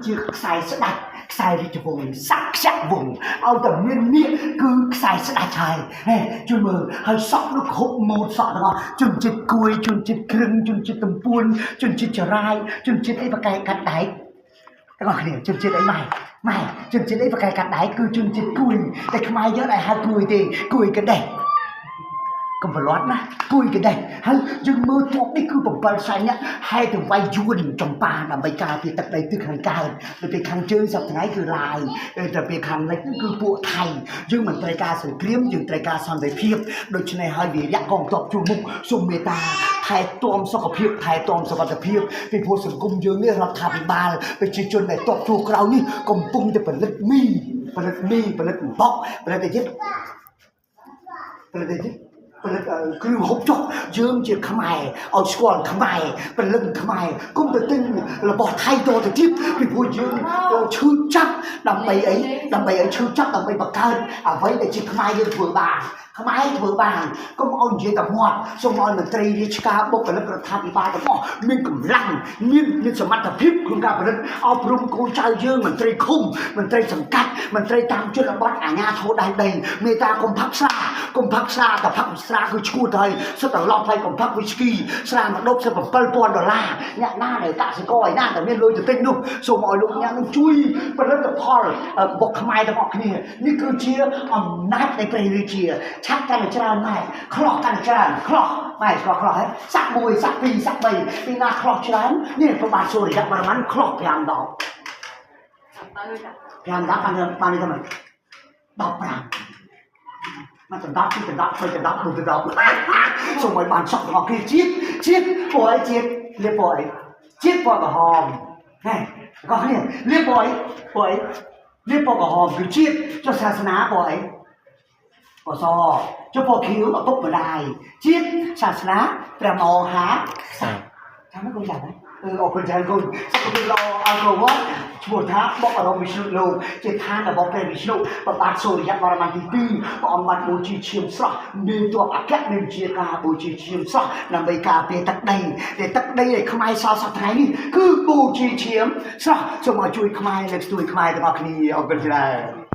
ជាខ្សែស្ដាច់ខ្សែរាជវង្សសក្យវង្សឲ្យតែមានមាគគឺខ្សែស្ដាច់ហើយជួយមើលហើយសក់នោះគ្រប់ម៉ូតសក់ទាំងអស់ជនជាតិគួយជនជាតិគ្រឹងជនជាតិតំពួនជនជាតិចរាយជនជាតិអីបកែកាត់ដែកទាំងអស់គ្នាជនជាតិអីម៉ែជនជាតិអីបកែកាត់ដែកគឺជនជាតិគួយតែខ្មែរយើងអាចហៅគួយទេគួយកដេះកុំប្រឡត់ណាគួយកដេះហើយយើងមើលទប់នេះគឺ7សែនអ្នកហើយទៅវាយយួនចំប៉ាដើម្បីការពារទឹកដីទិសខាងកើតទៅពេលខាងជើងសប្តាហ៍គឺឡាយទៅពេលខាងលិចគឺពួកថៃយើងមិនត្រូវការសង្គ្រាមយើងត្រូវការសន្តិភាពដូច្នេះហើយវិរៈកងទ័ពជួរមុខសូមមេត្តាថែទាំសុខភាពថែទាំសុខភាពពីព្រោះសង្គមយើងនេះរដ្ឋាភិបាលប្រជាជនដែលទ័ពជួរក្រោយនេះកំពុងតែផលិតមីផលិតអំបោកផលិតអីទៀតផលិតគ្រឿងហូបចុកយើងជាខ្មែរឲ្យស្គាល់ខ្មែរពលិខ្មែរគុំទៅទិញរបស់ថៃតទៅទៀតពីព្រោះយើងឈឺចាប់ដើម្បីអីដើម្បីឲ្យឈឺចាប់ដើម្បីបង្កើតអ្វីដែលជាខ្មែរយើងធ្វើបានខ្មែរធ្វើបានកុំឲ្យនិយាយតែមាត់សូមឲ្យមន្ត្រីរាជការបុគ្គលិករដ្ឋាភិបាលទាំងអស់មានកម្លាំងមានសមត្ថភាពក្នុងការផលិតអប់រំកូនចៅយើងមន្ត្រីឃុំមន្ត្រីសង្កាត់មន្ត្រីតាមជនបទអាជ្ញាធរដៃដីមេតាកុំផឹកស្រាតែផឹកស្រាគឺឈួតហើយសិតតែឡប់ហើយកុំផឹកវីស្គីស្រាមួយដុំសិត$7,000អ្នកណាដែលកសិករឯណាដែលមានលុយទៅទិញនោះសូមឲ្យលោកអ្នកនឹងជួយផលិតផលបុកខ្មែរទាំងអស់គ្នានេះគឺជាអំណាចនៃព្រះរាជាឆាប់កាន់តែច្រើនម៉ែខ្លោះកាន់តែច្រើនខ្លោះម៉ែខ្លោះហើយសាក់1សាក់2សាក់3ពីណាខ្លោះច្រើននេះប្របាទសូរិយៈបរម័នខ្លោះ5ដង5ដងបាននេះទៅ15មកដណ្ដប់ពីដណ្ដប់ទៅដណ្ដប់ទៅដណ្ដប់សូមឲ្យបានសក់ទាំងអស់គ្នាជាតិព្រោះអីជាតិលៀបព្រោះអីជាតិព្រោះក្រហមហេក៏គ្នាលៀបព្រោះអីលៀបព្រោះក្រហមគឺជាតិចុះសាសនាព្រោះអីអសចុះព្រោះខៀវឪពុកម្ដាយជាតិសាសនាព្រះមហាក្សត្រចាំមកកូនចាំណាអរគុណច្រើនគុណសុខភាពល្អអរគុណមកឈ្មោះថាបុកអរមវិស្ណុលោកជាឋានរបស់ព្រះវិស្ណុប្របាទសូរិយៈបរម័នទី2ព្រះអង្គបានបូជាឈាមស្រស់មានទ័ពអគ្គមានជាការបូជាឈាមស្រស់ដើម្បីការពារទឹកដីដែលទឹកដីឲ្យខ្មែរសល់សប្តាហ៍នេះគឺបូជាឈាមស្រស់សូមឲ្យជួយខ្មែរលើកស្ទួយខ្មែរទាំងអស់គ្នាអរគុណច្រើន